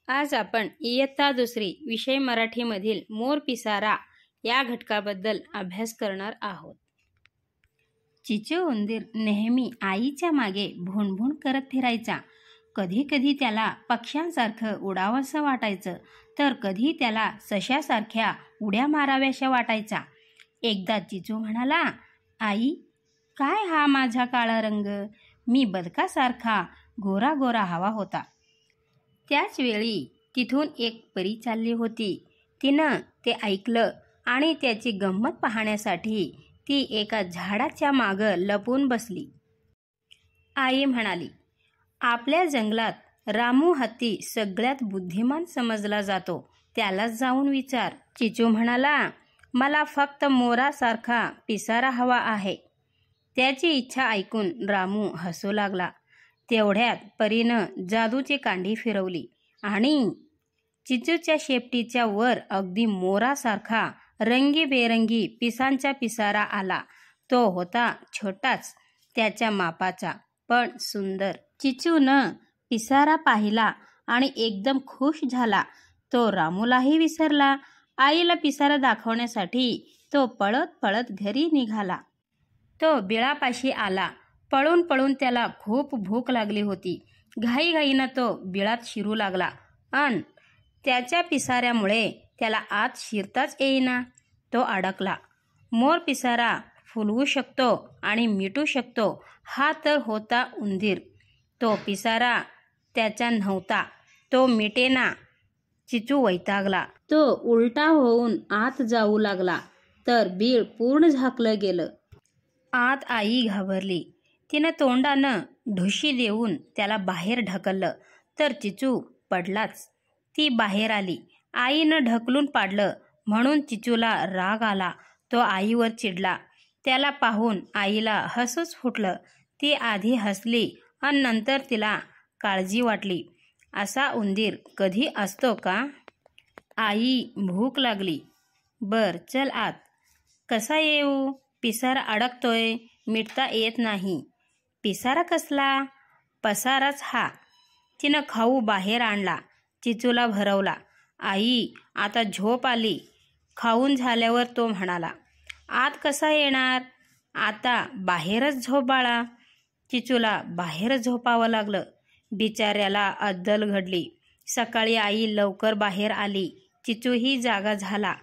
आज आपण इयत्ता दुसरी विषय मराठीमधील मोर पिसारा या घटकाबद्दल अभ्यास करणार आहोत. चिचू उंदीर नेहमी आईच्या मागे भुणभुण करत फिरायचा. कधी कधी त्याला पक्ष्यांसारखं उडावंसं वाटायचं, तर कधी त्याला सशासारख्या उड्या माराव्याशा वाटायचा. एकदा चिचू म्हणाला, आई, काय हा माझा काळा रंग? मी बदकासारखा गोरा गोरा हवा होता. त्याच वेळी तिथून एक परी चालली होती. तिनं ते ऐकलं आणि त्याची गंमत पाहण्यासाठी ती एका झाडाच्या मागं लपून बसली. आई म्हणाली, आपल्या जंगलात रामू हत्ती सगळ्यात बुद्धिमान समजला जातो, त्यालाच जाऊन विचार. चिचू म्हणाला, मला फक्त मोरासारखा पिसारा हवा आहे. त्याची इच्छा ऐकून रामू हसू लागला. तेवढ्यात परीनं जादूची कांडी फिरवली आणि चिचूच्या शेपटीच्या वर अगदी मोरासारखा रंगीबेरंगी पिसांचा पिसारा आला. तो होता छोटाच, त्याच्या मापाचा, पण सुंदर. चिचूनं पिसारा पाहिला आणि एकदम खुश झाला. तो रामूलाही विसरला. आईला पिसारा दाखवण्यासाठी तो पळत पळत घरी निघाला. तो बिळापाशी आला. पळून पळून त्याला खूप भूक लागली होती. घाईघाईनं तो बिळात शिरू लागला अन त्याच्या पिसाऱ्यामुळे त्याला आत शिरताच येईना. तो अडकला. मोर पिसारा फुलवू शकतो आणि मिटू शकतो, हा तर होता उंदीर. तो पिसारा त्याचा नव्हता, तो मिटेना. चिचू वैतागला. तो उलटा होऊन आत जाऊ लागला, तर बीळ पूर्ण झाकलं गेलं. आत आई घाबरली. तिनं तोंडानं ढुशी देऊन त्याला बाहेर ढकललं, तर चिचू पडलाच. ती बाहेर आली. आईनं ढकलून पाडलं म्हणून चिचूला राग आला. तो आईवर चिडला. त्याला पाहून आईला हसूच फुटलं. ती आधी हसली आणि नंतर तिला काळजी वाटली. असा उंदीर कधी असतो का? आई, भूक लागली. बर, चल आत. कसा येऊ? पिसारा अडकतोय, मिटता येत नाही. पिसारा कसला? पसाराच हा. तिनं खाऊ बाहेर आणला. चिचूला भरवला. आई, आता झोप आली. खाऊन झाल्यावर तो म्हणाला, आत कसा येणार? आता बाहेरच झोप बाळा. चिचूला बाहेरच झोपावं लागलं. बिचाऱ्याला अद्दल घडली. सकाळी आई लवकर बाहेर आली. चिचूही जागा झाला.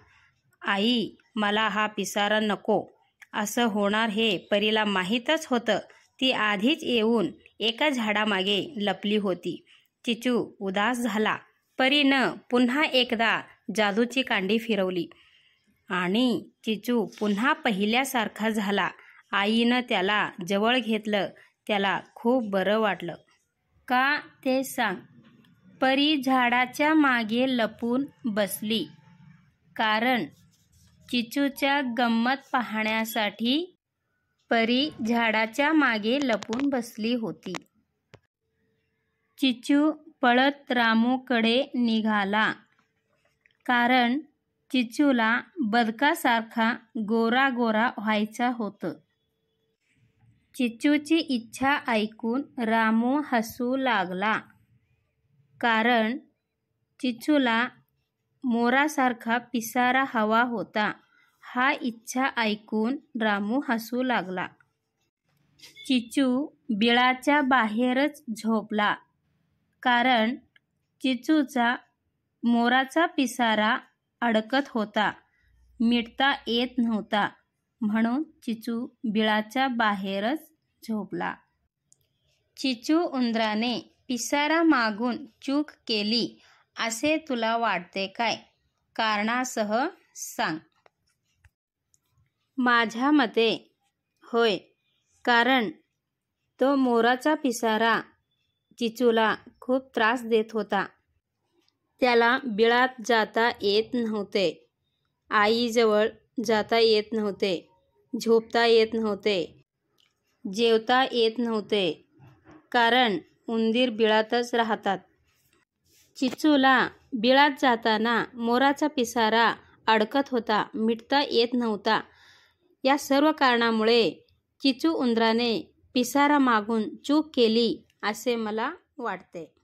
आई, मला हा पिसारा नको. असं होणार हे परीला माहीतच होतं. ती आधीच येऊन एका झाडामागे लपली होती. चिचू उदास झाला. परीनं पुन्हा एकदा जादूची कांडी फिरवली आणि चिचू पुन्हा पहिल्यासारखा झाला. आईनं त्याला जवळ घेतलं. त्याला खूप बरं वाटलं. का ते सांग? परी झाडाच्या मागे लपून बसली कारण चिचूच्या गंमत पाहण्यासाठी परी झाडाच्या मागे लपून बसली होती. चिचू पळत रामूकडे निघाला कारण चिचूला बदकासारखा गोरा गोरा व्हायचा होतं. चिचूची इच्छा ऐकून रामू हसू लागला कारण चिचूला मोरासारखा पिसारा हवा होता. हा इच्छा ऐकून रामू हसू लागला. चिचू बिळाच्या बाहेरच झोपला कारण चिचूचा मोराचा पिसारा अडकत होता, मिटता येत नव्हता. म्हणून चिचू बिळाच्या बाहेरच झोपला. चिचू उंदराने पिसारा मागून चूक केली असे तुला वाटते काय? कारणासह सांग. माझ्या मते होय, कारण तो मोराचा पिसारा चिचूला खूप त्रास देत होता. त्याला बिळात जाता येत नव्हते, आईजवळ जाता येत नव्हते, झोपता येत नव्हते, जेवता येत नव्हते, कारण उंदीर बिळातच राहतात. चिचूला बिळात जाताना मोराचा पिसारा अडकत होता, मिटता येत नव्हता. या सर्व कारणामुळे चिचू उंदराने पिसारा मागून चूक केली असे मला वाटते.